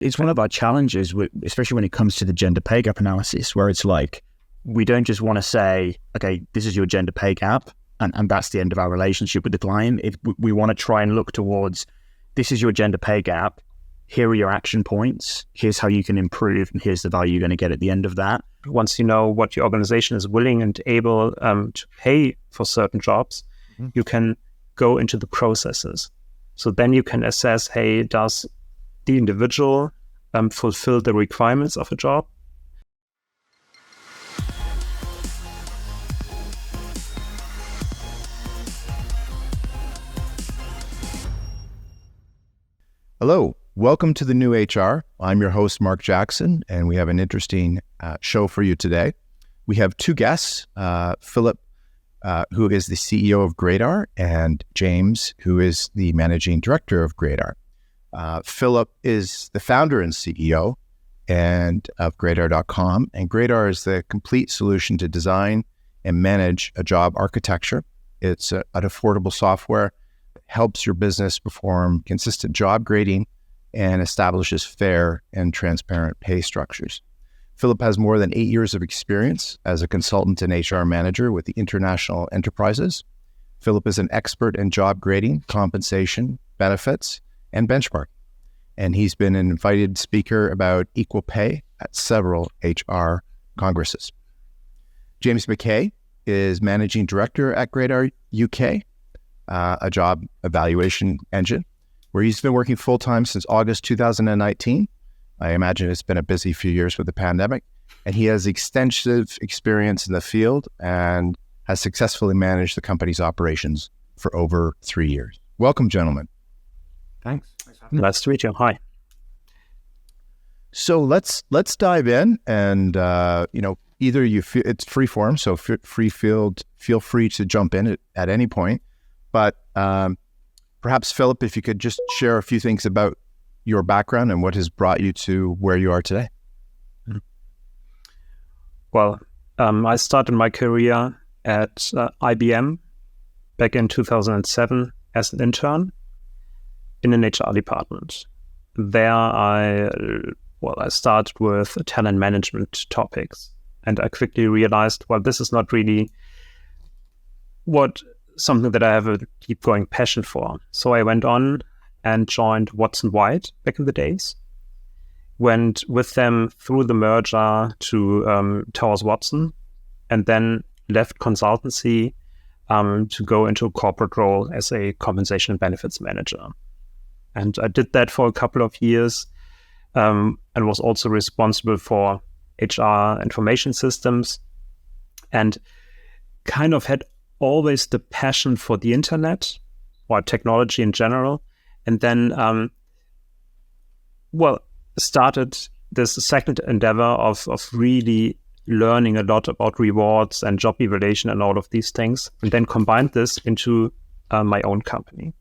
It's one of our challenges, especially when it comes to the gender pay gap analysis, where it's like, we don't just want to say, okay, this is your gender pay gap, and that's the end of our relationship with the client. We want to try and look towards, this is your gender pay gap, here are your action points, here's how you can improve, and here's the value you're going to get at the end of that. Once you know what your organization is willing and able to pay for certain jobs, you can go into the processes. So then you can assess, hey, does the individual fulfill the requirements of a job? Hello, welcome to the New HR. I'm your host, Mark Jackson, and we have an interesting show for you today. We have two guests, Philipp, who is the CEO of Gradar, and James, who is the managing director of Gradar. Philipp is the founder and CEO of Gradar.com, and Gradar is the complete solution to design and manage a job architecture. It's an affordable software that helps your business perform consistent job grading and establishes fair and transparent pay structures. Philipp has more than 8 years of experience as a consultant and HR manager with the international enterprises. Philipp is an expert in job grading, compensation, benefits, and benchmarking. And he's been an invited speaker about equal pay at several HR congresses. James Mackay is managing director at Gradar UK, a job evaluation engine, where he's been working full-time since August 2019. I imagine it's been a busy few years with the pandemic, and he has extensive experience in the field and has successfully managed the company's operations for over 3 years. Welcome, gentlemen. Thanks. Nice to meet you. Hi. So let's dive in, and either you feel it's free form, so feel free to jump in at any point. But perhaps Philipp, if you could just share a few things about your background and what has brought you to where you are today. Well, I started my career at IBM back in 2007 as an intern in an HR department. There I started with talent management topics, and I quickly realized, well, this is not really something that I have a deep going passion for. So I went on and joined Watson White back in the days. Went with them through the merger to Towers Watson, and then left consultancy to go into a corporate role as a compensation and benefits manager. And I did that for a couple of years and was also responsible for HR information systems, and kind of had always the passion for the internet or technology in general. And then, started this second endeavor of really learning a lot about rewards and job evaluation and all of these things, and then combined this into my own company.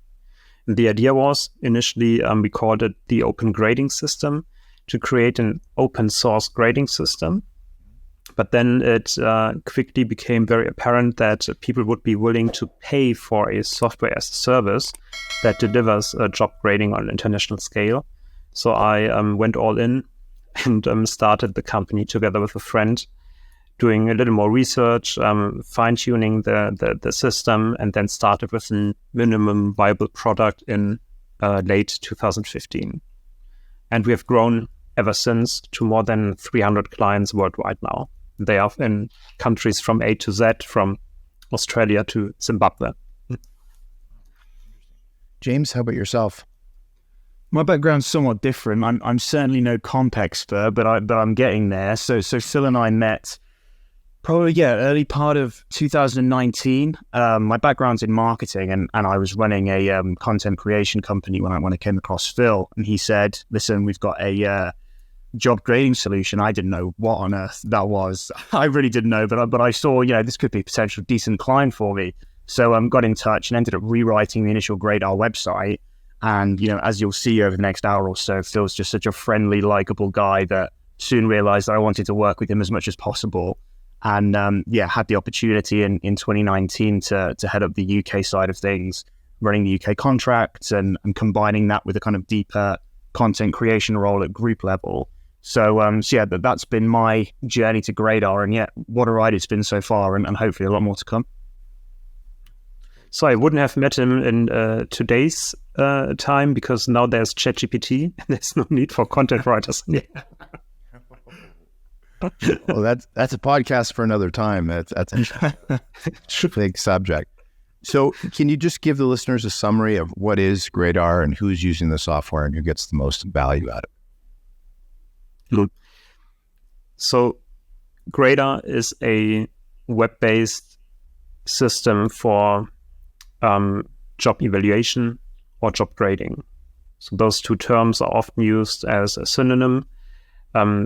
And the idea was initially, we called it the Open Grading System, to create an open source grading system. But then it quickly became very apparent that people would be willing to pay for a software as a service that delivers job grading on an international scale. So I went all in and started the company together with a friend, doing a little more research, fine-tuning the system, and then started with a minimum viable product in late 2015. And we have grown ever since to more than 300 clients worldwide now. They are in countries from A to Z, from Australia to Zimbabwe. James, how about yourself? My background's somewhat different. I'm certainly no comp expert, but I'm getting there. So Phil and I met probably early part of 2019. My background's in marketing, and I was running a content creation company when I came across Phil, and he said, "Listen, we've got a job grading solution." I didn't know what on earth that was. I really didn't know, but I saw, this could be a potential decent client for me. So got in touch and ended up rewriting the initial Gradar website. And, as you'll see over the next hour or so, Phil's just such a friendly, likable guy that soon realized that I wanted to work with him as much as possible. And had the opportunity in 2019 to head up the UK side of things, running the UK contracts and combining that with a kind of deeper content creation role at group level. So, that's been my journey to Gradar, and what a ride it's been so far, and hopefully a lot more to come. So I wouldn't have met him in today's time, because now there's ChatGPT. There's no need for content writers. Well, that's a podcast for another time. That's a big subject. So can you just give the listeners a summary of what is Gradar and who's using the software and who gets the most value out of it? Good. So Gradar is a web-based system for job evaluation or job grading. So those two terms are often used as a synonym.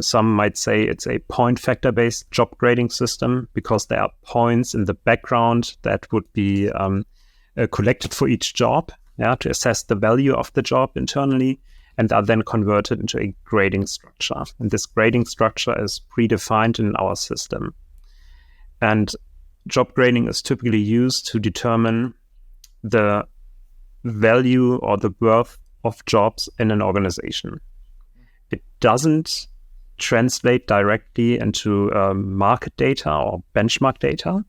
Some might say it's a point factor-based job grading system, because there are points in the background that would be collected for each job, to assess the value of the job internally, and are then converted into a grading structure. And this grading structure is predefined in our system. And job grading is typically used to determine the value or the worth of jobs in an organization. It doesn't translate directly into market data or benchmark data.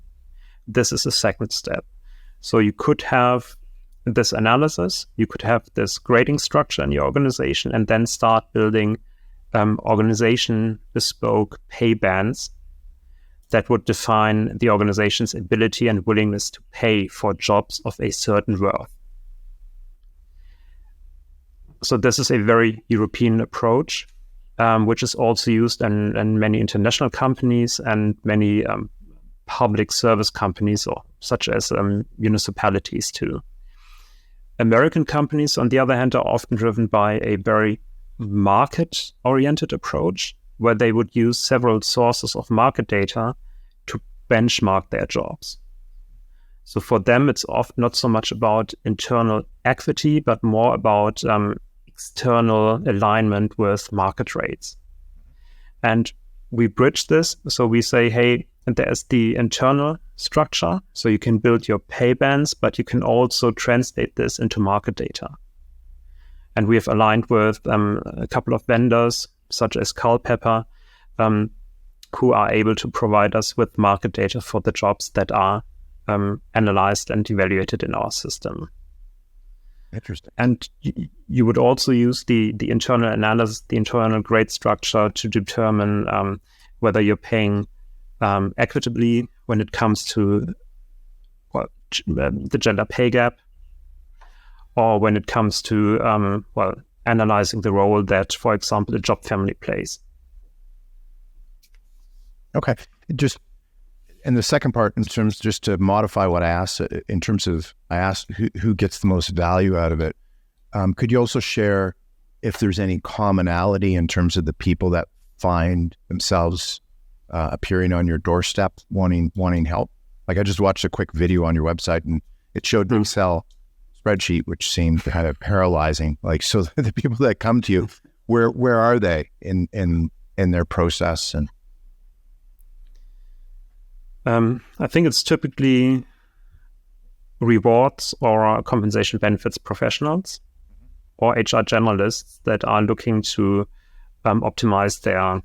This is a second step. So you could have this analysis, you could have this grading structure in your organization, and then start building organization bespoke pay bands that would define the organization's ability and willingness to pay for jobs of a certain worth. So this is a very European approach, which is also used in many international companies and many public service companies, or such as municipalities too. American companies, on the other hand, are often driven by a very market-oriented approach, where they would use several sources of market data to benchmark their jobs. So for them, it's often not so much about internal equity, but more about external alignment with market rates. And we bridge this. So we say, hey, there's the internal structure. So you can build your pay bands, but you can also translate this into market data. And we have aligned with a couple of vendors, such as Culpeper, who are able to provide us with market data for the jobs that are analyzed and evaluated in our system. Interesting. And you would also use the internal analysis, the internal grade structure, to determine whether you're paying equitably when it comes to the gender pay gap, or when it comes to analyzing the role that, for example, a job family plays. Okay. And the second part, in terms, just to modify what I asked, in terms of, I asked who gets the most value out of it. Could you also share if there's any commonality in terms of the people that find themselves appearing on your doorstep wanting help? Like, I just watched a quick video on your website, and it showed an Excel spreadsheet, which seemed kind of paralyzing. Like, so the people that come to you, where are they in their process? And I think it's typically rewards or compensation benefits professionals or HR generalists that are looking to optimize their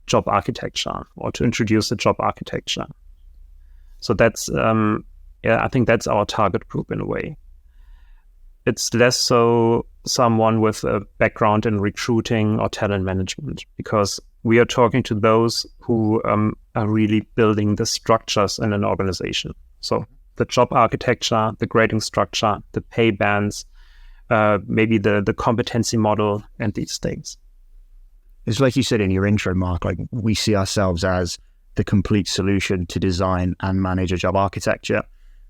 job architecture or to introduce a job architecture. So that's, I think that's our target group in a way. It's less so someone with a background in recruiting or talent management, because we are talking to those who are really building the structures in an organization. So the job architecture, the grading structure, the pay bands, maybe the competency model, and these things. It's like you said in your intro, Mark, like we see ourselves as the complete solution to design and manage a job architecture.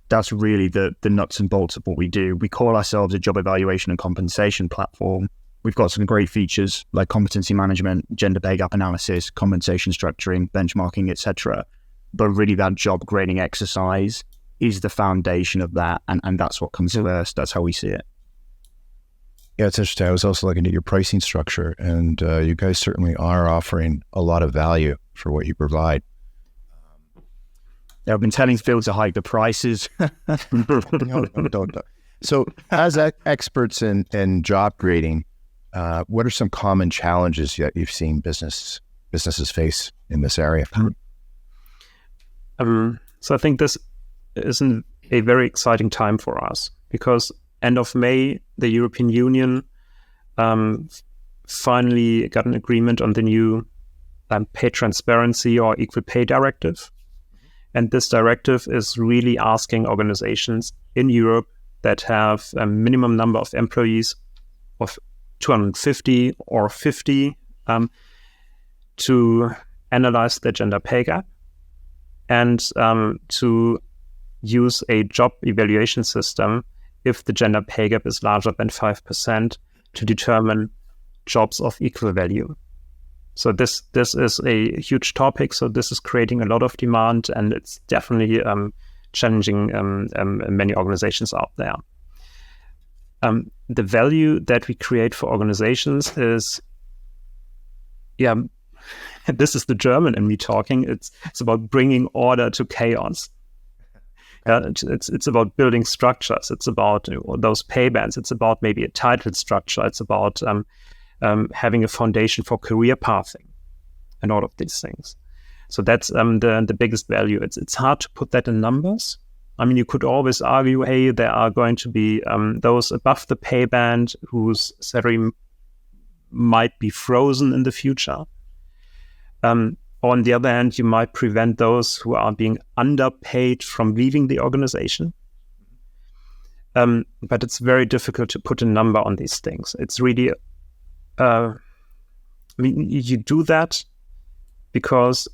That's really the nuts and bolts of what we do. We call ourselves a job evaluation and compensation platform. We've got some great features like competency management, gender pay gap analysis, compensation structuring, benchmarking, etc. But really that job grading exercise is the foundation of that, and that's what comes first. That's how we see it. Yeah, it's interesting. I was also looking at your pricing structure, and you guys certainly are offering a lot of value for what you provide. I've been telling Phil to hike the prices. No, don't. So as experts in job grading, what are some common challenges that you've seen businesses face in this area? So I think this is a very exciting time for us because end of May, the European Union finally got an agreement on the new pay transparency or equal pay directive. And this directive is really asking organizations in Europe that have a minimum number of employees of 250 or 50 to analyze the gender pay gap and to use a job evaluation system if the gender pay gap is larger than 5% to determine jobs of equal value. So this is a huge topic. So this is creating a lot of demand, and it's definitely challenging many organizations out there. The value that we create for organizations is, this is the German in me talking. It's about bringing order to chaos. It's about building structures. It's about those pay bands. It's about maybe a title structure. It's about having a foundation for career pathing and all of these things. So that's the biggest value. It's hard to put that in numbers. I mean, you could always argue, hey, there are going to be those above the pay band whose salary might be frozen in the future. On the other hand, you might prevent those who are being underpaid from leaving the organization. But it's very difficult to put a number on these things. It's really, you do that because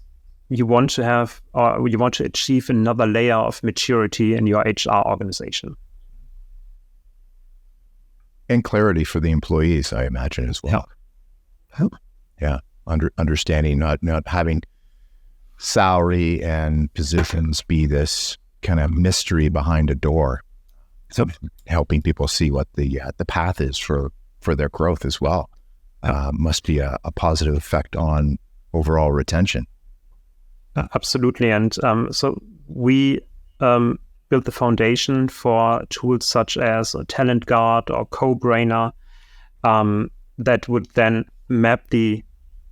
you want to have, or you want to achieve another layer of maturity in your HR organization. And clarity for the employees, I imagine, as well. Yeah. Understanding, not having salary and positions be this kind of mystery behind a door. So helping people see what the path is for their growth as well must be a positive effect on overall retention. Absolutely. And so we built the foundation for tools such as Talent Guard or Co-Brainer that would then map the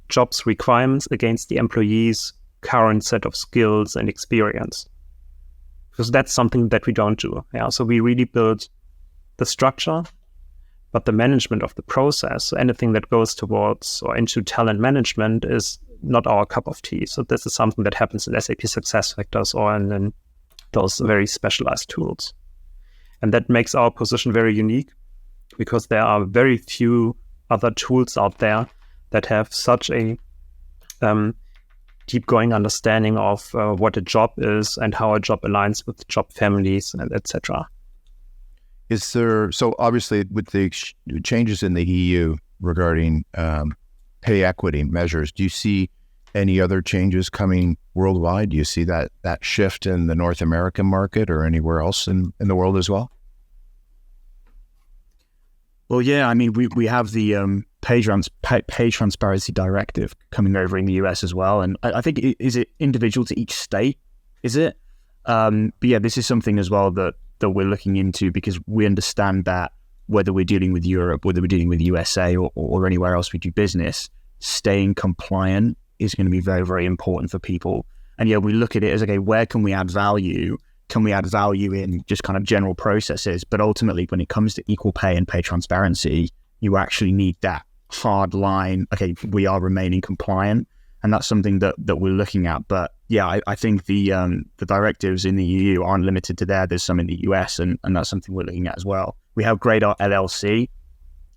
jobs requirements against the employee's current set of skills and experience. Because that's something that we don't do. So we really build the structure, but the management of the process, so anything that goes towards or into talent management is not our cup of tea. So this is something that happens in SAP SuccessFactors or in those very specialized tools. And that makes our position very unique because there are very few other tools out there that have such a deep going understanding of what a job is and how a job aligns with job families, and etc. Is there, so obviously with the changes in the EU regarding pay equity measures, do you see any other changes coming worldwide? Do you see that shift in the North American market or anywhere else in the world as well? Well, yeah, I mean, we have the pay transparency directive coming over in the US as well. And I think, is it individual to each state? Is it? But yeah, this is something as well that we're looking into because we understand that whether we're dealing with Europe, whether we're dealing with USA or anywhere else we do business, staying compliant is going to be very, very important for people. And yeah, we look at it as, okay, where can we add value? Can we add value in just kind of general processes? But ultimately, when it comes to equal pay and pay transparency, you actually need that hard line. Okay, we are remaining compliant, and that's something that we're looking at. But yeah, I think the directives in the EU aren't limited to there. There's some in the US, and that's something we're looking at as well. We have Gradar LLC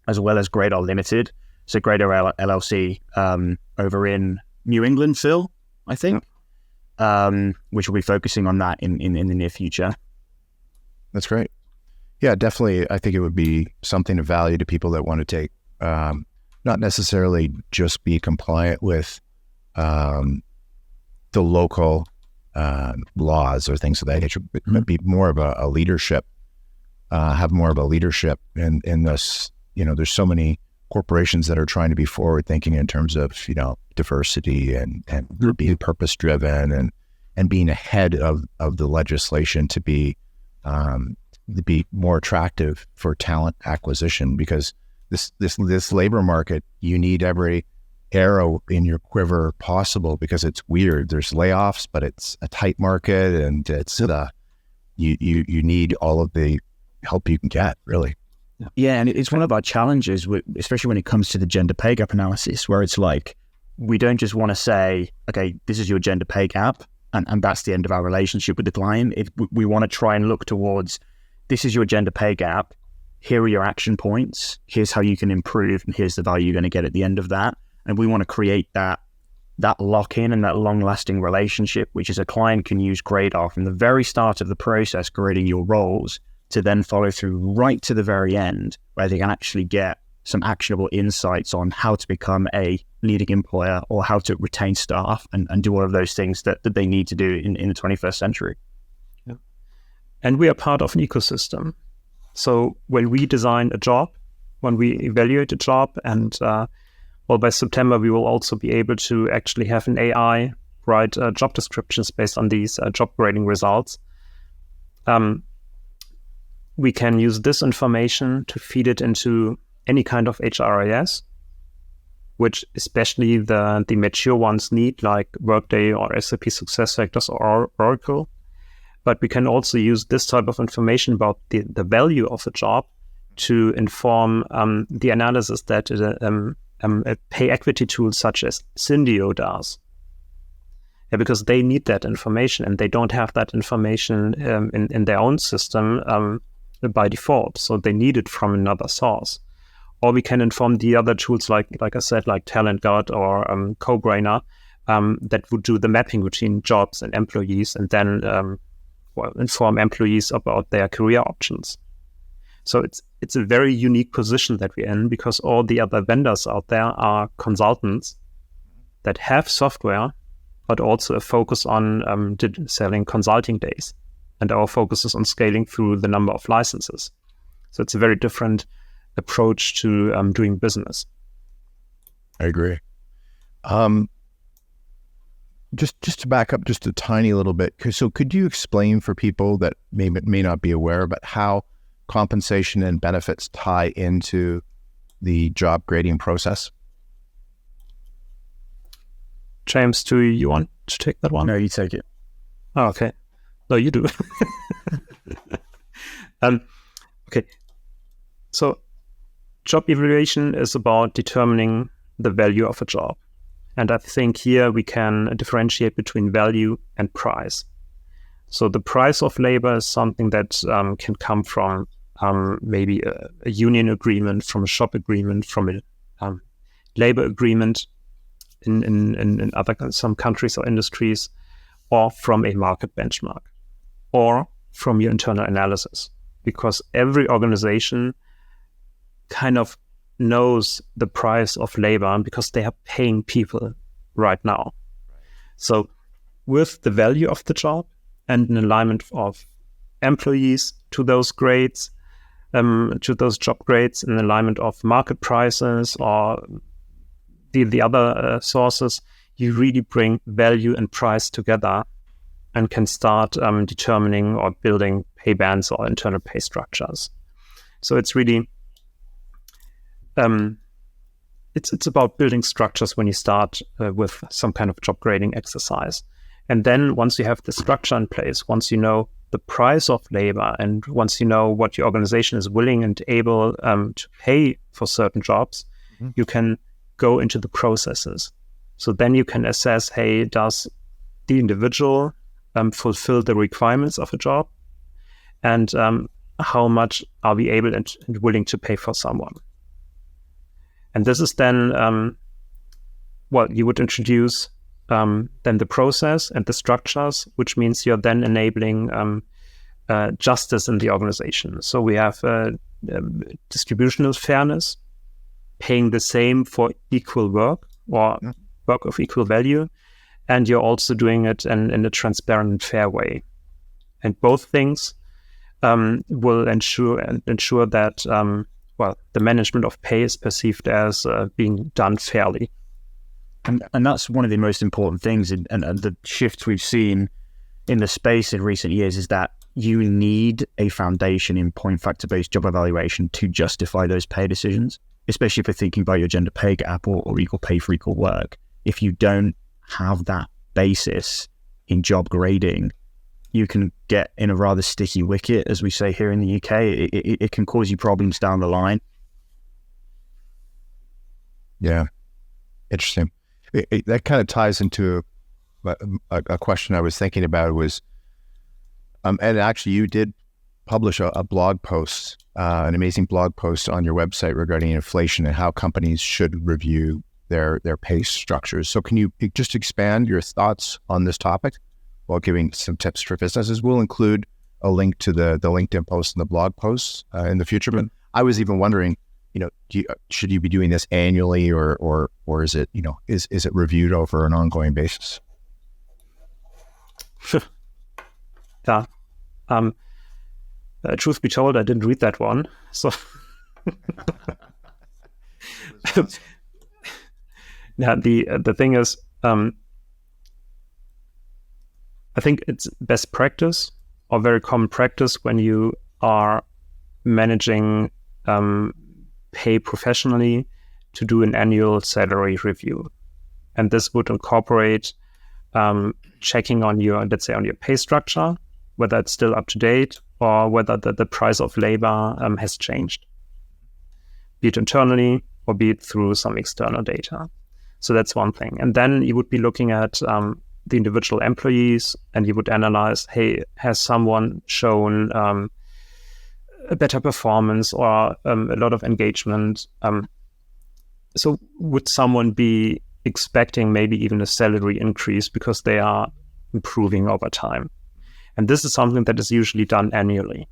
as well as Gradar Limited. So Gradar LLC over in New England, Phil, I think. Which will be focusing on that in the near future. That's great. Yeah, definitely. I think it would be something of value to people that want to take, not necessarily just be compliant with the local laws or things of that nature, but be more of a leadership, have more of a leadership in this. You know, there's so many corporations that are trying to be forward thinking in terms of, diversity and being purpose driven and being ahead of the legislation to be more attractive for talent acquisition, because this labor market, you need every arrow in your quiver possible because it's weird. There's layoffs, but it's a tight market, and it's you need all of the help you can get, really. Yeah, and it's one of our challenges, especially when it comes to the gender pay gap analysis, where it's like, we don't just want to say, okay, this is your gender pay gap, and that's the end of our relationship with the client. We want to try and look towards, this is your gender pay gap, here are your action points, here's how you can improve, and here's the value you're going to get at the end of that. And we want to create that lock-in and that long-lasting relationship, which is a client can use Gradar from the very start of the process, creating your roles, to then follow through right to the very end, where they can actually get some actionable insights on how to become a leading employer or how to retain staff and do all of those things that they need to do in the 21st century. Yeah. And we are part of an ecosystem. So when we design a job, when we evaluate a job, and by September, we will also be able to actually have an AI write job descriptions based on these job grading results. We can use this information to feed it into any kind of HRIS, which especially the mature ones need, like Workday or SAP SuccessFactors or Oracle. But we can also use this type of information about the value of a job to inform the analysis that a pay equity tool such as Syndio does. Yeah, because they need that information, and they don't have that information in their own system by default. So they need it from another source. Or we can inform the other tools, like I said, like Talent Guard or CoBrainer, that would do the mapping between jobs and employees, and then inform employees about their career options. So it's a very unique position that we're in, because all the other vendors out there are consultants that have software, but also a focus on selling consulting days. And our focus is on scaling through the number of licenses. So it's a very different approach to doing business. I agree. Just to back up just a tiny little bit, so could you explain for people that may not be aware about how compensation and benefits tie into the job grading process? James, do you want to take that one? No, you take it. Oh, okay. No, you do. Okay. So job evaluation is about determining the value of a job. And I think here we can differentiate between value and price. So the price of labor is something that can come from maybe a union agreement, from a shop agreement, from a labor agreement in some countries or industries, or from a market benchmark, or from your internal analysis. Because every organization kind of knows the price of labor because they are paying people right now. So with the value of the job and an alignment of employees to those grades, to those job grades, an alignment of market prices or the other sources, you really bring value and price together and can start determining or building pay bands or internal pay structures. So it's really it's about building structures when you start with some kind of job grading exercise. And then once you have the structure in place, once you know the price of labor, and once you know what your organization is willing and able to pay for certain jobs, you can go into the processes. So then you can assess, hey, does the individual fulfill the requirements of a job? And how much are we able and willing to pay for someone? And this is then, you would introduce then the process and the structures, which means you're then enabling justice in the organization. So we have distributional fairness, paying the same for equal work or work of equal value, and you're also doing it in a transparent and fair way. And both things will ensure that the management of pay is perceived as being done fairly. And that's one of the most important things, and the shifts we've seen in the space in recent years is that you need a foundation in point factor-based job evaluation to justify those pay decisions. especially if you're thinking about your gender pay gap or equal pay for equal work, if you don't have that basis in job grading, you can get in a rather sticky wicket, as we say here in the UK. It can cause you problems down the line. Yeah, interesting. That kind of ties into a question I was thinking about was, and actually you did publish a blog post, an amazing blog post on your website regarding inflation and how companies should review their pay structures. So can you just expand your thoughts on this topic while giving some tips for businesses? We'll include a link to the LinkedIn post and the blog posts in the future. But I was even wondering, should you be doing this annually or is it, is it reviewed over an ongoing basis? Yeah. Truth be told, I didn't read that one. So yeah, the thing is, I think it's best practice or very common practice when you are managing pay professionally to do an annual salary review. And this would incorporate checking on your, let's say, on your pay structure, whether it's still up to date or whether the price of labor has changed, be it internally or be it through some external data. So that's one thing. And then you would be looking at the individual employees and you would analyze, hey, has someone shown a better performance or a lot of engagement? So would someone be expecting maybe even a salary increase because they are improving over time? And this is something that is usually done annually.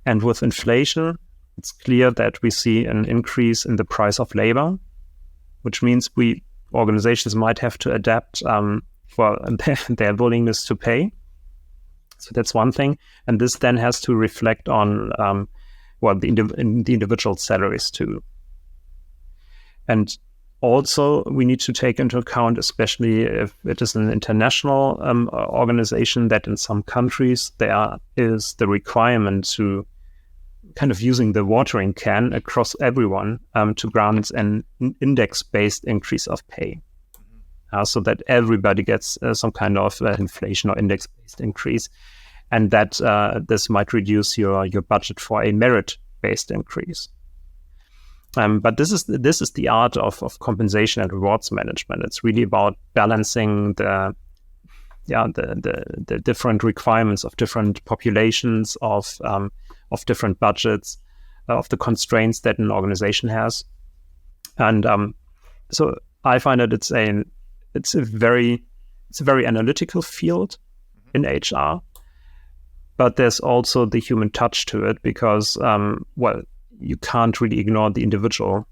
And with inflation, it's clear that we see an increase in the price of labor, which means organizations might have to adapt for their willingness to pay. So that's one thing. And this then has to reflect on the individual salaries too. And also, we need to take into account, especially if it is an international organization, that in some countries there is the requirement to kind of using the watering can across everyone to grant an index-based increase of pay. So that everybody gets some kind of inflation or index-based increase, and that this might reduce your budget for a merit-based increase. But this is the art of compensation and rewards management. It's really about balancing the different requirements of different populations, of different budgets, of the constraints that an organization has. And so I find that it's a very analytical field in HR, but there's also the human touch to it because you can't really ignore the individual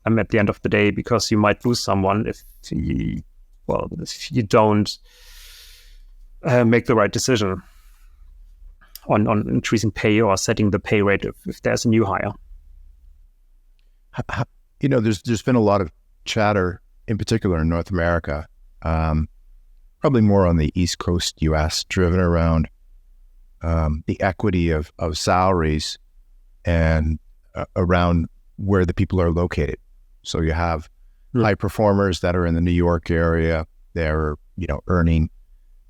at the end of the day, because you might lose someone if you don't make the right decision on increasing pay or setting the pay rate if there's a new hire. There's been a lot of chatter, in particular in North America, probably more on the East Coast US, driven around the equity of salaries and around where the people are located. So you have high performers that are in the New York area. They're, earning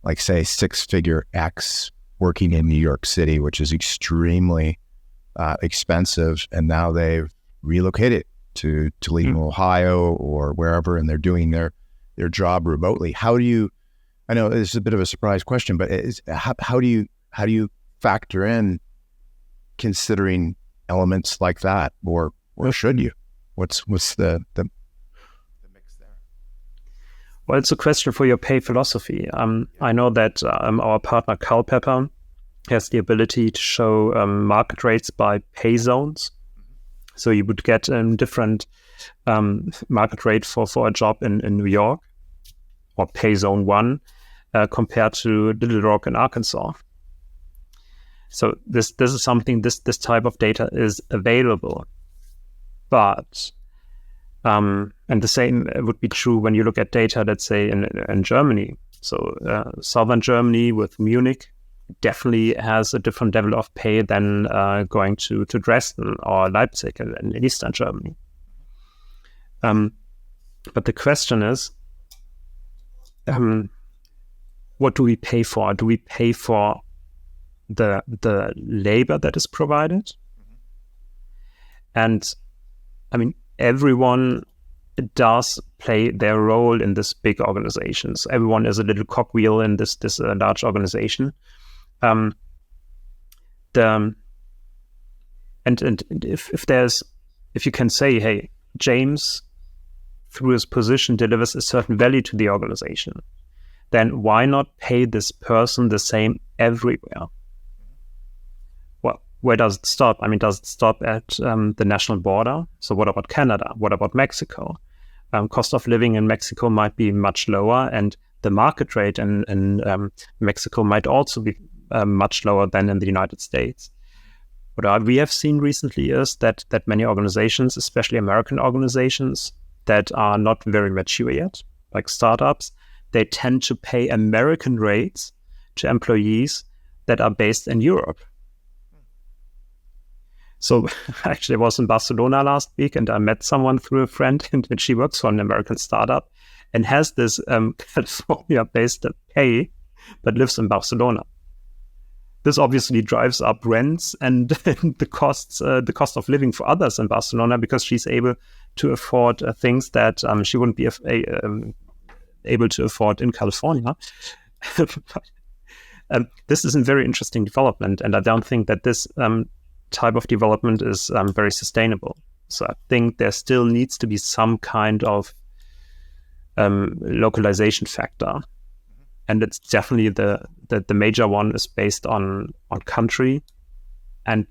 like say 6-figure X working in New York City, which is extremely expensive. And now they've relocated to Toledo, Ohio or wherever, and they're doing their job remotely. How do you, I know this is a bit of a surprise question, but how do you factor in considering elements like that, or should you? What's the mix there? Well, it's a question for your pay philosophy. I know that our partner Culpepper has the ability to show market rates by pay zones. So you would get a different market rate for a job in New York, or pay zone 1, compared to Little Rock in Arkansas. So this is something, this type of data is available. But, and the same would be true when you look at data, let's say in Germany. So southern Germany with Munich definitely has a different level of pay than going to Dresden or Leipzig in Eastern Germany. But the question is, what do we pay for? Do we pay for the labor that is provided? And I mean, everyone does play their role in this big organizations. Everyone is a little cogwheel in this large organization. And if you can say, hey, James, through his position, delivers a certain value to the organization, then why not pay this person the same everywhere? Well, where does it stop? I mean, does it stop at the national border? So what about Canada? What about Mexico? Cost of living in Mexico might be much lower, and the market rate in Mexico might also be much lower than in the United States. What we have seen recently is that many organizations, especially American organizations that are not very mature yet, like startups, they tend to pay American rates to employees that are based in Europe. So actually, I was in Barcelona last week, and I met someone through a friend, and she works for an American startup and has this California-based pay, but lives in Barcelona. This obviously drives up rents and the cost of living for others in Barcelona, because she's able to afford things that she wouldn't be able to afford in California. This is a very interesting development, and I don't think that this type of development is very sustainable. So I think there still needs to be some kind of localization factor. And it's definitely the major one is based on country. And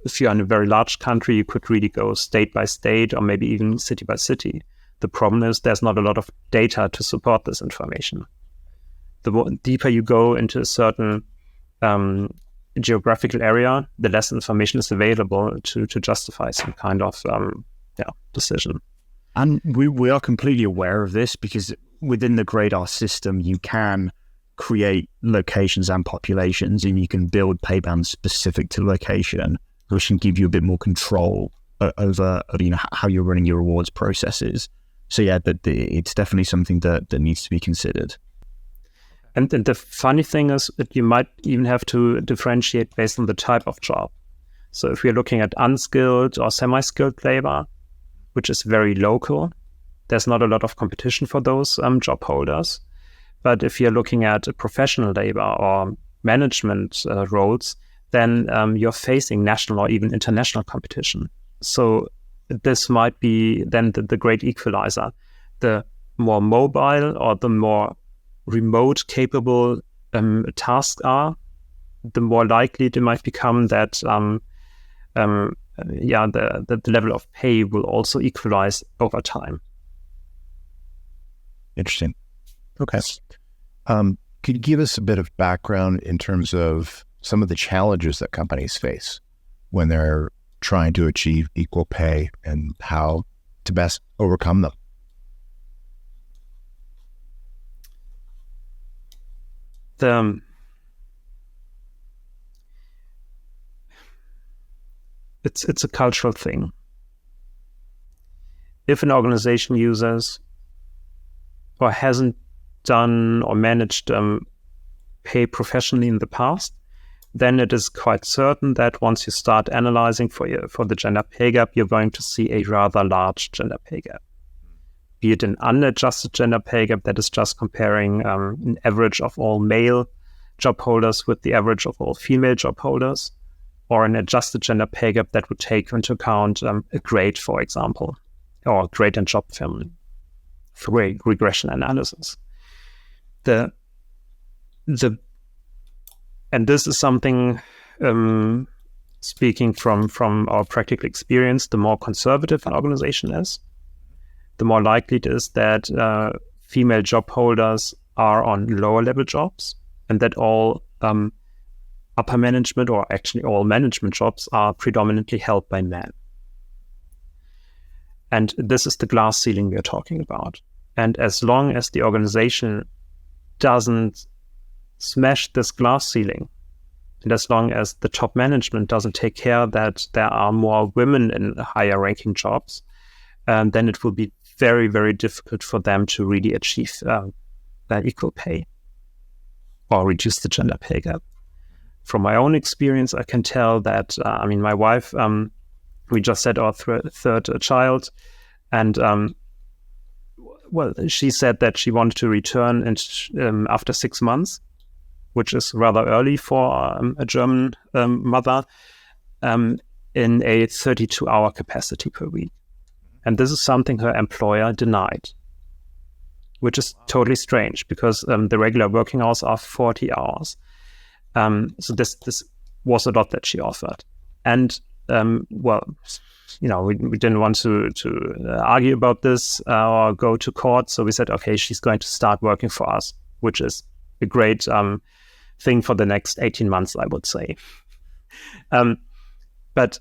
if you're in a very large country, you could really go state by state or maybe even city by city. The problem is there's not a lot of data to support this information. The more deeper you go into a certain geographical area, the less information is available to justify some kind of decision. And we are completely aware of this, because within the Gradar system, you can create locations and populations, and you can build pay bands specific to location, which can give you a bit more control over how you're running your rewards processes. So yeah, it's definitely something that needs to be considered. And the funny thing is that you might even have to differentiate based on the type of job. So if we're looking at unskilled or semi-skilled labor, which is very local, there's not a lot of competition for those job holders. But if you're looking at professional labor or management roles, then you're facing national or even international competition. So this might be then the great equalizer. The more mobile or the more remote capable tasks are, the more likely it might become that the level of pay will also equalize over time. Interesting. Okay. Could you give us a bit of background in terms of some of the challenges that companies face when they're trying to achieve equal pay and how to best overcome them? It's a cultural thing. If an organization uses or hasn't done or managed pay professionally in the past, then it is quite certain that once you start analyzing for the gender pay gap, you're going to see a rather large gender pay gap. Be it an unadjusted gender pay gap that is just comparing an average of all male job holders with the average of all female job holders, or an adjusted gender pay gap that would take into account a grade, for example, or grade and job family for regression analysis. And this is something, speaking from our practical experience, the more conservative an organization is, the more likely it is that female job holders are on lower level jobs, and that all upper management, or actually all management jobs, are predominantly held by men. And this is the glass ceiling we are talking about. And as long as the organization doesn't smash this glass ceiling And as long as the top management doesn't take care that there are more women in higher ranking jobs, then it will be very, very difficult for them to really achieve equal pay or reduce the gender pay gap. From my own experience, I can tell that, my wife, we just had our third child, and she said that she wanted to return after 6 months, which is rather early for a German mother, in a 32-hour capacity per week. And this is something her employer denied, which is totally strange because the regular working hours are 40 hours. So this was a lot that she offered. And, we didn't want to argue about this or go to court. So we said, okay, she's going to start working for us, which is a great thing for the next 18 months, I would say. But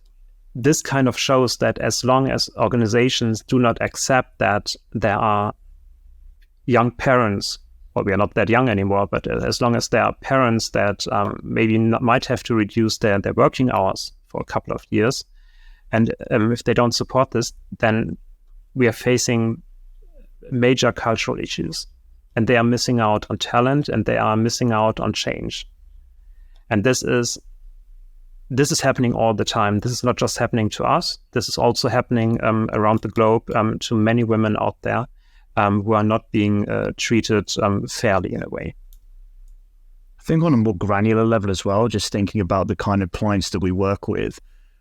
this kind of shows that as long as organizations do not accept that there are young parents, well, we are not that young anymore, but as long as there are parents that might have to reduce their working hours for a couple of years, and if they don't support this, then we are facing major cultural issues, and they are missing out on talent, and they are missing out on change. And this is happening all the time. This is not just happening to us. This is also happening around the globe to many women out there who are not being treated fairly in a way. I think on a more granular level as well, just thinking about the kind of clients that we work with,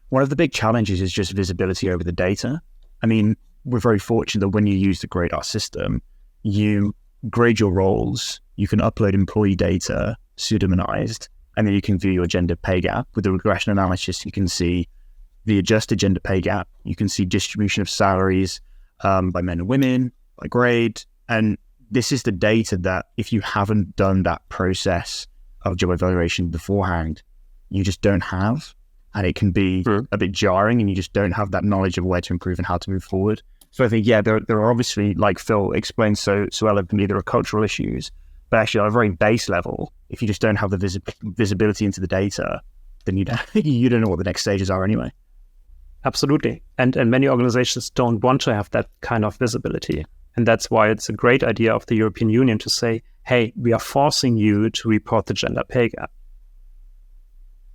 one of the big challenges is just visibility over the data. I mean, we're very fortunate that when you use the Gradar system, you grade your roles, you can upload employee data, pseudonymized, and then you can view your gender pay gap. With the regression analysis, you can see the adjusted gender pay gap. You can see distribution of salaries by men and women, by grade. And this is the data that if you haven't done that process of job evaluation beforehand, you just don't have. And it can be a bit jarring, and you just don't have that knowledge of where to improve and how to move forward. So I think, there are obviously, like Phil explained so eloquently, there are cultural issues, but actually on a very base level, if you just don't have the visibility into the data, then you don't know what the next stages are anyway. Absolutely. And many organizations don't want to have that kind of visibility. And that's why it's a great idea of the European Union to say, hey, we are forcing you to report the gender pay gap.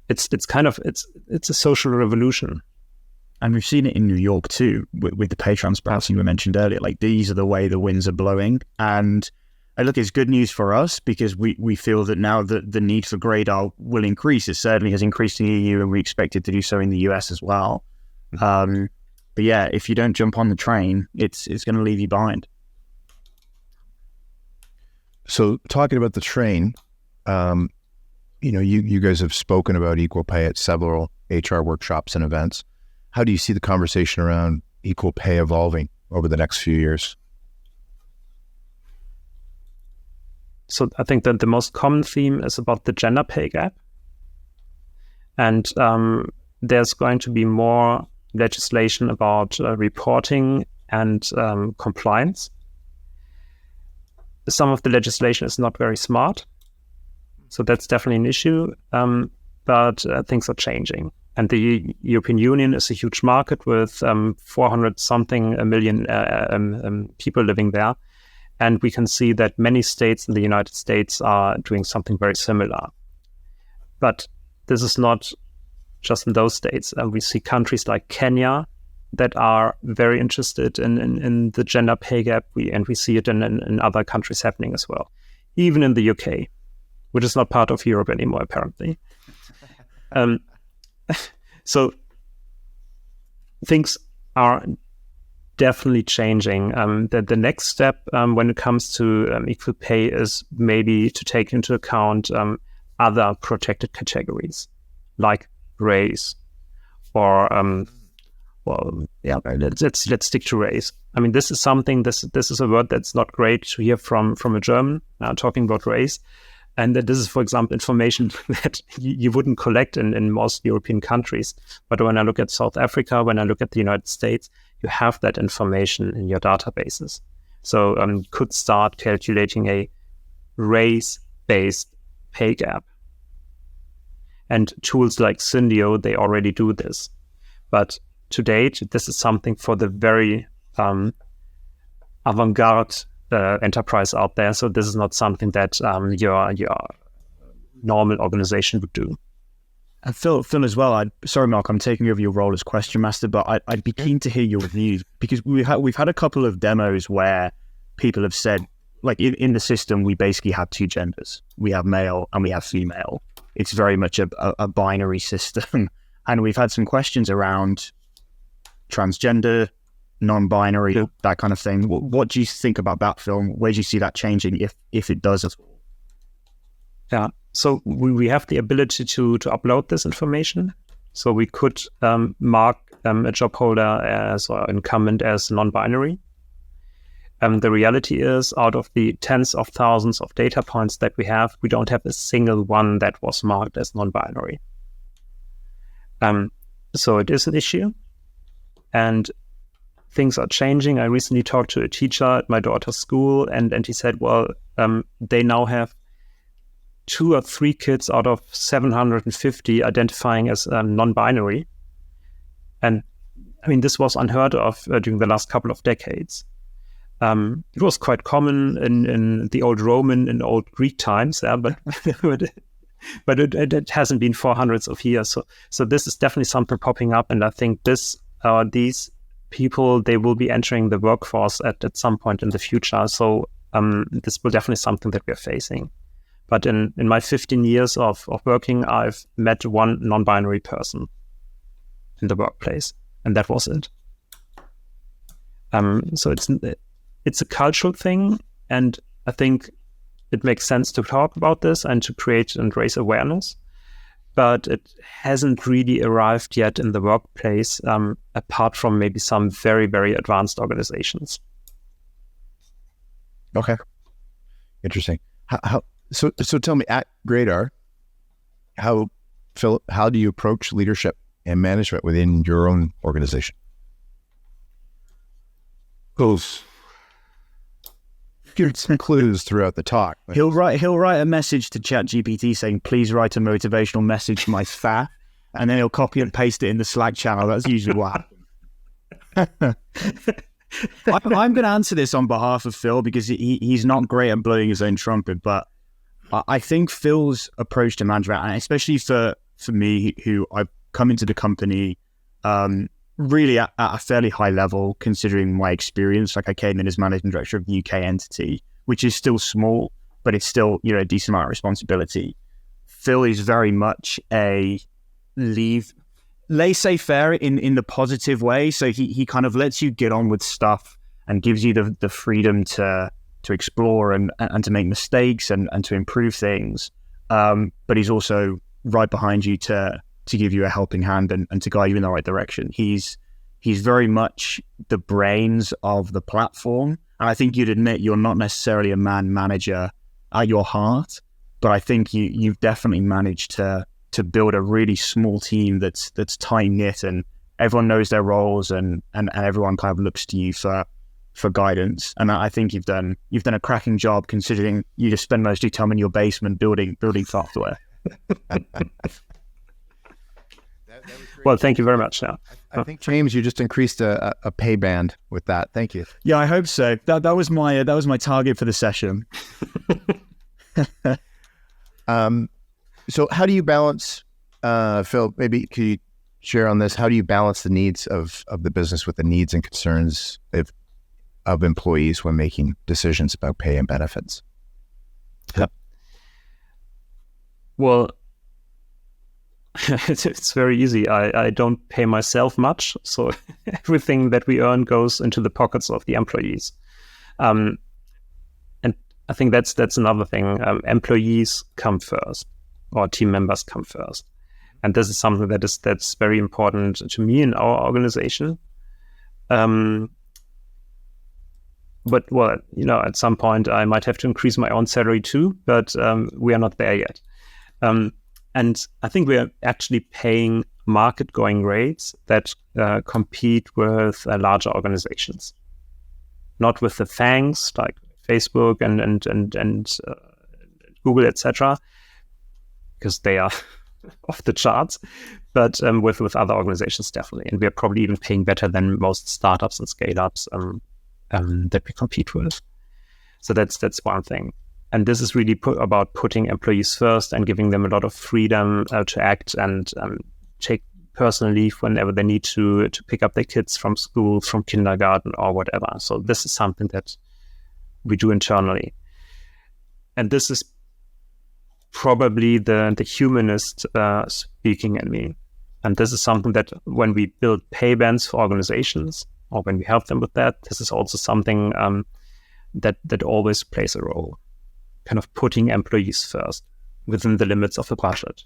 It's a social revolution. And we've seen it in New York too, with the pay transparency we mentioned earlier. Like, these are the way the winds are blowing. And look, it's good news for us because we feel that now the need for Gradar will increase. It certainly has increased in the EU, and we expect it to do so in the US as well. But yeah, if you don't jump on the train, it's going to leave you behind. So talking about the train, you guys have spoken about equal pay at several HR workshops and events. How do you see the conversation around equal pay evolving over the next few years? So I think that the most common theme is about the gender pay gap. And there's going to be more legislation about reporting and compliance. Some of the legislation is not very smart. So that's definitely an issue, but things are changing. And the European Union is a huge market with 400-something million people living there. And we can see that many states in the United States are doing something very similar. But this is not just in those states. We see countries like Kenya that are very interested in the gender pay gap, and we see it in other countries happening as well. Even in the UK, which is not part of Europe anymore, apparently. So things are definitely changing. The next step when it comes to equal pay is maybe to take into account other protected categories like race or let's stick to race. I mean, this is something. This is a word that's not great to hear from a German talking about race. And that this is, for example, information that you wouldn't collect in most European countries. But when I look at South Africa, when I look at the United States, you have that information in your databases. So could start calculating a race-based pay gap. And tools like Syndio, they already do this. But to date, this is something for the very avant-garde enterprise out there. So this is not something that your normal organization would do. And Phil as well. Sorry, Mark, I'm taking over your role as question master, but I'd be keen to hear your views, because we've had a couple of demos where people have said, like in the system, we basically have two genders. We have male and we have female. It's very much a binary system. And we've had some questions around transgender, non-binary, that kind of thing. What do you think about that film? Where do you see that changing, if it does at all? Yeah, so we have the ability to upload this information. So we could mark a job holder as, or incumbent as non-binary. The reality is, out of the tens of thousands of data points that we have, we don't have a single one that was marked as non-binary. So it is an issue, and things are changing. I recently talked to a teacher at my daughter's school, and he said, well, they now have 2 or 3 kids out of 750 identifying as non-binary. And I mean, this was unheard of during the last couple of decades. It was quite common in the old Roman and old Greek times, but it hasn't been for hundreds of years. So this is definitely something popping up, and I think these people, they will be entering the workforce at some point in the future. So this will definitely something that we're facing. But in my 15 years of working, I've met one non-binary person in the workplace, and that was it. So it's a cultural thing, and I think it makes sense to talk about this and to create and raise awareness, but it hasn't really arrived yet in the workplace, apart from maybe some very, very advanced organizations. Okay, interesting. So tell me, at Gradar, Philip, how do you approach leadership and management within your own organization? Give some clues throughout the talk. He'll write a message to ChatGPT saying, "Please write a motivational message to my staff," and then he'll copy and paste it in the Slack channel. That's usually what happens. I'm going to answer this on behalf of Phil, because he's not great at blowing his own trumpet, but I think Phil's approach to management, and especially for me, who I've come into the company really at a fairly high level, considering my experience. Like, I came in as managing director of the UK entity, which is still small, but it's still, a decent amount of responsibility. Phil is very much a laissez-faire in the positive way. So he kind of lets you get on with stuff and gives you the freedom to explore and to make mistakes and to improve things. But he's also right behind you to give you a helping hand and to guide you in the right direction. He's very much the brains of the platform. And I think you'd admit you're not necessarily a man manager at your heart, but I think you've definitely managed to build a really small team that's tight knit, and everyone knows their roles and everyone kind of looks to you for guidance. And I think you've done a cracking job, considering you just spend most of your time in your basement building software. Well, thank you very much. Yeah. I think, James, you just increased a pay band with that. Thank you. Yeah, I hope so. That was my target for the session. So how do you balance, Phil, maybe could you share on this? How do you balance the needs of the business with the needs and concerns of employees when making decisions about pay and benefits? Yeah. Well, it's very easy. I don't pay myself much, so everything that we earn goes into the pockets of the employees. And I think that's another thing. Employees come first, or team members come first, and this is something that's very important to me in our organization. But well, at some point I might have to increase my own salary too, but we are not there yet. And I think we are actually paying market-going rates that compete with larger organizations, not with the FANGs like Facebook and Google, etc., because they are off the charts, but with other organizations, definitely. And we are probably even paying better than most startups and scale-ups that we compete with. So that's one thing. And this is really about putting employees first and giving them a lot of freedom to act and take personal leave whenever they need to pick up their kids from school, from kindergarten or whatever. So this is something that we do internally. And this is probably the humanist speaking in me. And this is something that when we build pay bands for organizations or when we help them with that, this is also something that always plays a role, kind of putting employees first within the limits of a budget.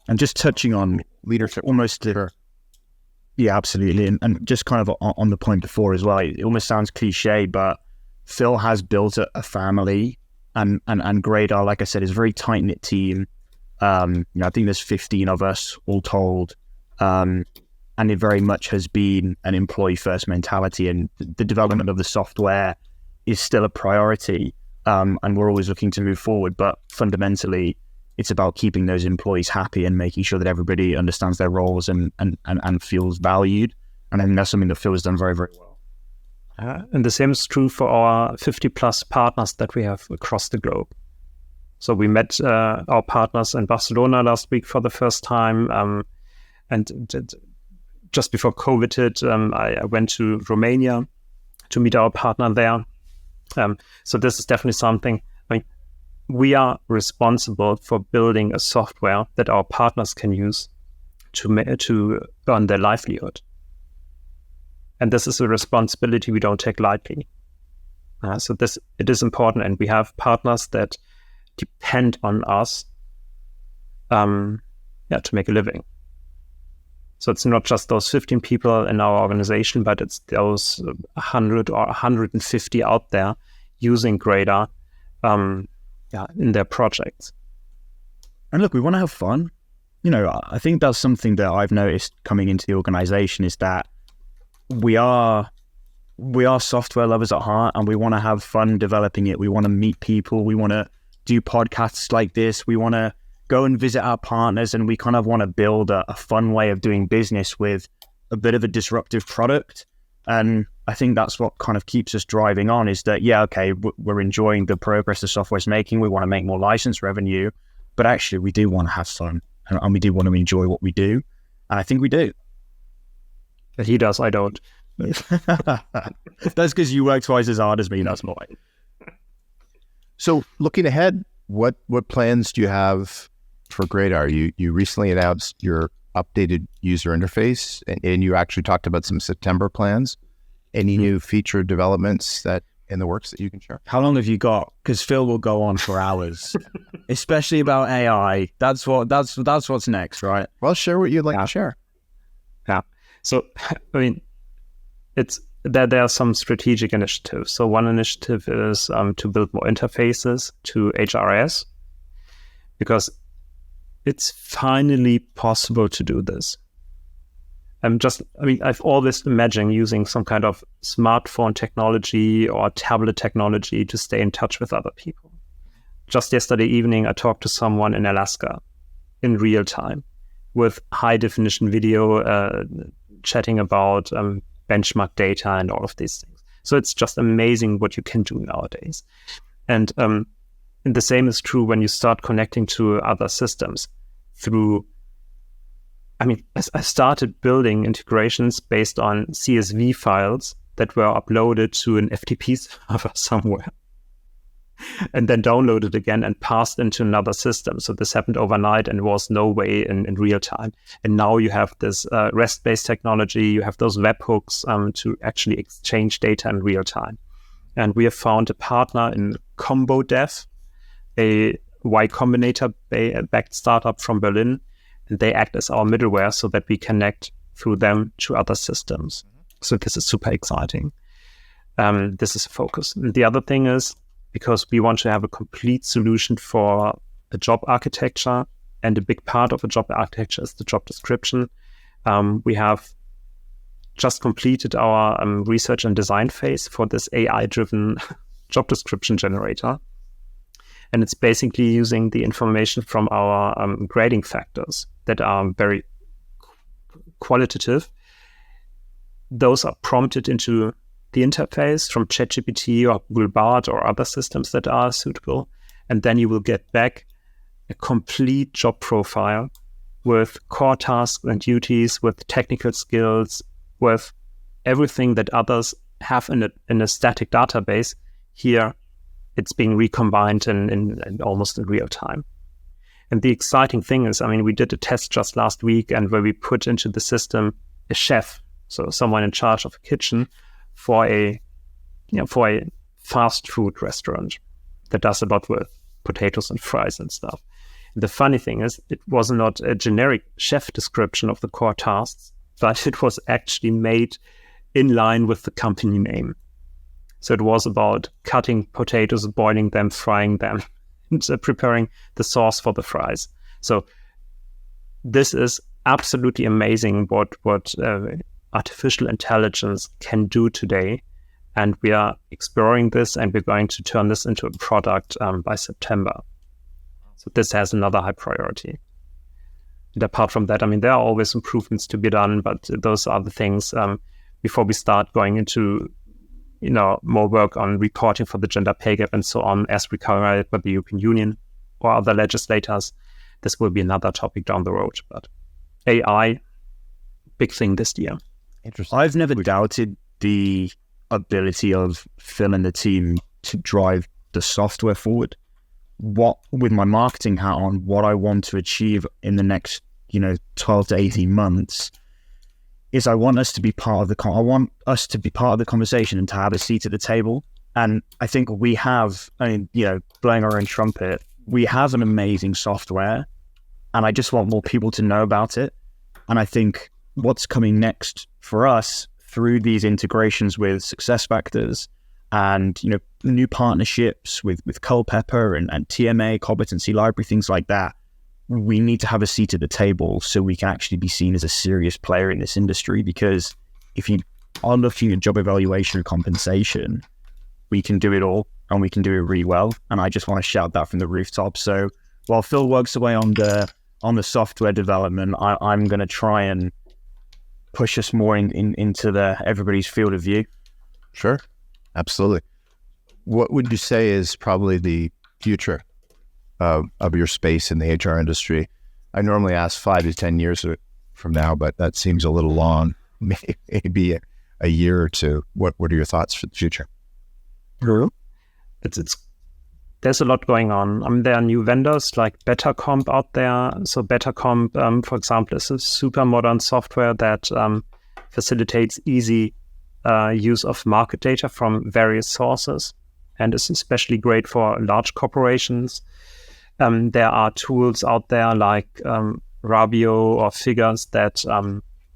And just touching on Leadership. almost, yeah, absolutely. And just kind of on the point before as well, it almost sounds cliche, but Phil has built a family and Gradar, like I said, is a very tight-knit team. I think there's 15 of us all told. And it very much has been an employee-first mentality, and the development of the software is still a priority. And we're always looking to move forward, but fundamentally, it's about keeping those employees happy and making sure that everybody understands their roles and feels valued. And I think that's something that Phil has done very, very well. And the same is true for our 50 plus partners that we have across the globe. So we met our partners in Barcelona last week for the first time. And just before COVID hit, I went to Romania to meet our partner there. So this is definitely something. I mean, we are responsible for building a software that our partners can use to earn their livelihood. And this is a responsibility we don't take lightly. So it is important, and we have partners that depend on us to make a living. So it's not just those 15 people in our organization, but it's those 100 or 150 out there using Gradar in their projects. And look, we want to have fun. I think that's something that I've noticed coming into the organization is that we are software lovers at heart, and we want to have fun developing it. We want to meet people. We want to do podcasts like this. We want to go and visit our partners, and we kind of want to build a fun way of doing business with a bit of a disruptive product. And I think that's what kind of keeps us driving on is that, we're enjoying the progress the software's making. We want to make more license revenue, but actually we do want to have fun and we do want to enjoy what we do. And I think we do. But he does, I don't. That's because you work twice as hard as me. That's why. So looking ahead, what plans do you have for Gradar? You recently announced your updated user interface, and you actually talked about some September plans. Any new feature developments that in the works that you can share? How long have you got? Because Phil will go on for hours, especially about AI. That's what's next, right? Well, share what you'd like to share. Yeah. So, I mean, it's that there are some strategic initiatives. So one initiative is to build more interfaces to HRIS, because it's finally possible to do this. I've always imagined using some kind of smartphone technology or tablet technology to stay in touch with other people. Just yesterday evening, I talked to someone in Alaska in real time with high definition video, chatting about benchmark data and all of these things. So it's just amazing what you can do nowadays. And the same is true when you start connecting to other systems I started building integrations based on CSV files that were uploaded to an FTP server somewhere and then downloaded again and passed into another system. So this happened overnight and was no way in real time. And now you have this REST-based technology, you have those webhooks to actually exchange data in real time. And we have found a partner in Combo Dev, a Y Combinator-backed startup from Berlin, and they act as our middleware so that we connect through them to other systems. So this is super exciting. This is a focus. And the other thing is, because we want to have a complete solution for a job architecture, and a big part of a job architecture is the job description. We have just completed our research and design phase for this AI-driven job description generator. And it's basically using the information from our grading factors that are very qualitative. Those are prompted into the interface from ChatGPT or Google Bard or other systems that are suitable. And then you will get back a complete job profile with core tasks and duties, with technical skills, with everything that others have in a static database. Here, it's being recombined in almost in real time. And the exciting thing is, we did a test just last week, and where we put into the system a chef, so someone in charge of a kitchen for a fast food restaurant that does a lot with potatoes and fries and stuff. The funny thing is, it was not a generic chef description of the core tasks, but it was actually made in line with the company name. So it was about cutting potatoes, boiling them, frying them, and preparing the sauce for the fries. So this is absolutely amazing what artificial intelligence can do today. And we are exploring this, and we're going to turn this into a product by September. So this has another high priority. And apart from that, there are always improvements to be done, but those are the things before we start going into more work on reporting for the gender pay gap and so on, as required by the European Union or other legislators. This will be another topic down the road. But AI, big thing this year. Interesting. I've never doubted the ability of Phil and the team to drive the software forward. With my marketing hat on, what I want to achieve in the next 12 to 18 months is I want us to be part of the conversation and to have a seat at the table. And I think we have, blowing our own trumpet, we have an amazing software, and I just want more people to know about it. And I think what's coming next for us through these integrations with SuccessFactors and new partnerships with Culpeper and TMA, Competency Library, things like that, we need to have a seat at the table so we can actually be seen as a serious player in this industry. Because if you are looking at job evaluation and compensation, we can do it all, and we can do it really well. And I just want to shout that from the rooftop. So while Phil works away on the software development, I'm going to try and push us more into everybody's field of view. Sure. Absolutely. What would you say is probably the future of your space in the HR industry? I normally ask 5 to 10 years from now, but that seems a little long. Maybe a year or two. What are your thoughts for the future? There's a lot going on. There are new vendors like BetterComp out there. So BetterComp, for example, is a super modern software that facilitates easy use of market data from various sources, and is especially great for large corporations. There are tools out there like Rabio or Figures that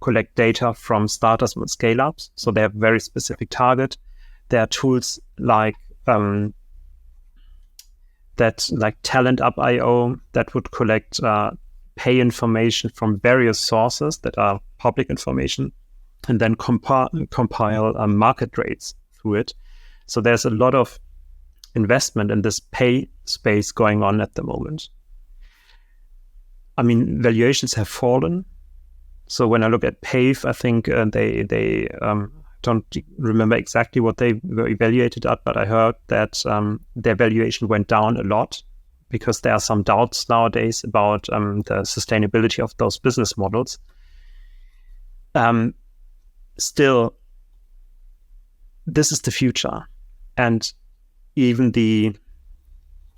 collect data from startups and scale-ups. So they have a very specific target. There are tools like TalentUp.io that would collect pay information from various sources that are public information, and then compile market rates through it. So there's a lot of investment in this pay space going on at the moment. Valuations have fallen. So when I look at PAVE, I think they don't remember exactly what they were evaluated at, but I heard that their valuation went down a lot because there are some doubts nowadays about the sustainability of those business models. Still, this is the future. And even the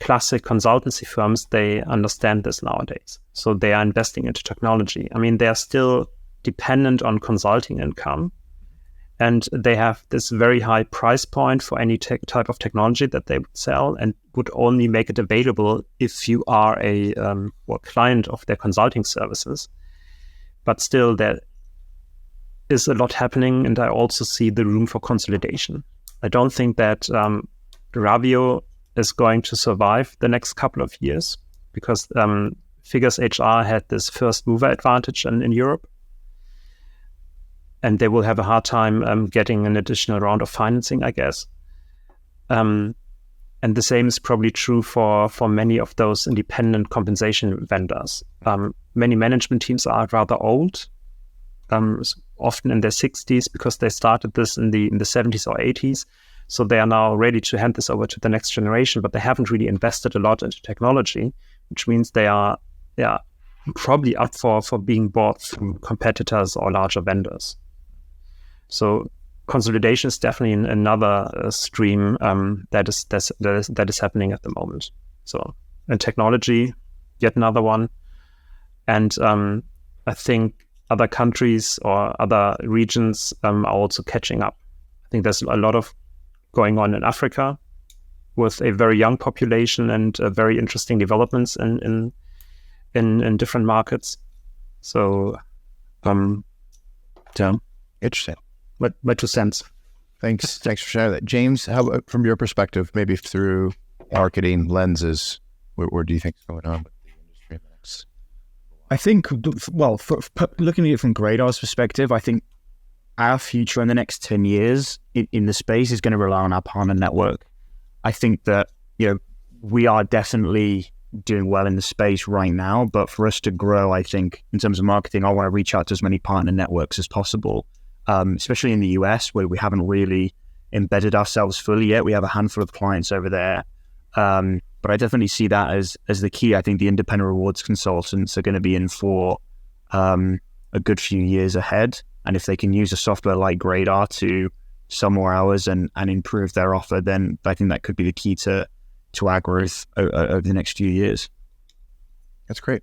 classic consultancy firms, they understand this nowadays. So they are investing into technology. They are still dependent on consulting income, and they have this very high price point for any type of technology that they would sell, and would only make it available if you are a client of their consulting services. But still, there is a lot happening, and I also see the room for consolidation. I don't think that Rabio is going to survive the next couple of years, because Figures HR had this first mover advantage in Europe, and they will have a hard time getting an additional round of financing, I guess. And the same is probably true for many of those independent compensation vendors. Many management teams are rather old, often in their 60s, because they started this in the 70s or 80s. So they are now ready to hand this over to the next generation, but they haven't really invested a lot into technology, which means they are probably up for being bought from competitors or larger vendors. So consolidation is definitely another stream that is happening at the moment. So, and technology, yet another one. And I think other countries or other regions are also catching up. I think there's a lot of going on in Africa with a very young population and very interesting developments in different markets. So, Interesting. My 2 cents. Thanks for sharing that. James, how about from your perspective, maybe through marketing lenses, where do you think is going on with the industry in the next? I think, well, for looking at it from Gradar's perspective, I think our future in the next 10 years in the space is going to rely on our partner network. I think that, we are definitely doing well in the space right now, but for us to grow, I think in terms of marketing, I want to reach out to as many partner networks as possible, especially in the US, where we haven't really embedded ourselves fully yet. We have a handful of clients over there. But I definitely see that as the key. I think the independent rewards consultants are going to be in for a good few years ahead. And if they can use a software like Gradar to sell more hours and improve their offer, then I think that could be the key to our growth over the next few years. That's great.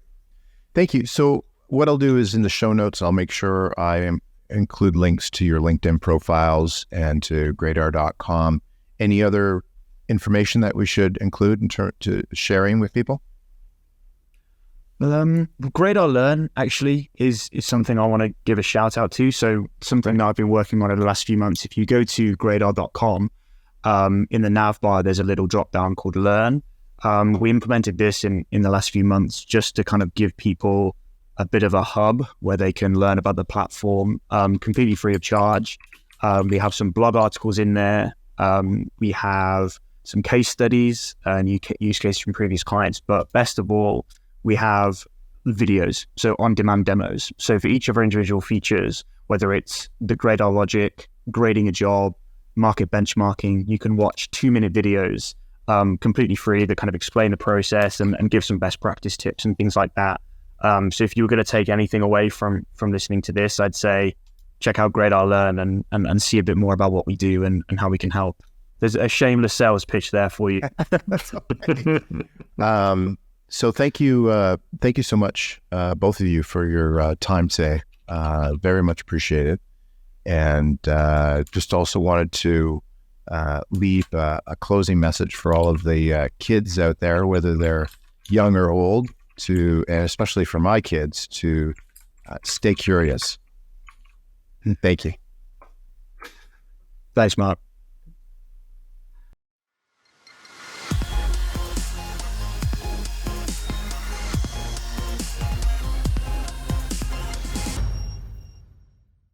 Thank you. So what I'll do is in the show notes, I'll make sure I include links to your LinkedIn profiles and to Gradar.com. Any other information that we should include in terms to sharing with people? Gradar Learn actually is something I want to give a shout out to. So something that I've been working on over the last few months. If you go to Gradar.com, in the nav bar, there's a little drop down called Learn. We implemented this in the last few months just to kind of give people a bit of a hub where they can learn about the platform completely free of charge. We have some blog articles in there. We have some case studies and use cases from previous clients. But best of all, we have videos, so on-demand demos. So for each of our individual features, whether it's the Gradar logic, grading a job, market benchmarking, you can watch 2-minute videos completely free that kind of explain the process and give some best practice tips and things like that. So if you were going to take anything away from listening to this, I'd say check out Gradar Learn and see a bit more about what we do and how we can help. There's a shameless sales pitch there for you. So thank you so much, both of you, for your time today. Very much appreciated. And just also wanted to leave a closing message for all of the kids out there, whether they're young or old, and especially for my kids, to stay curious. Thank you. Thanks, Mark.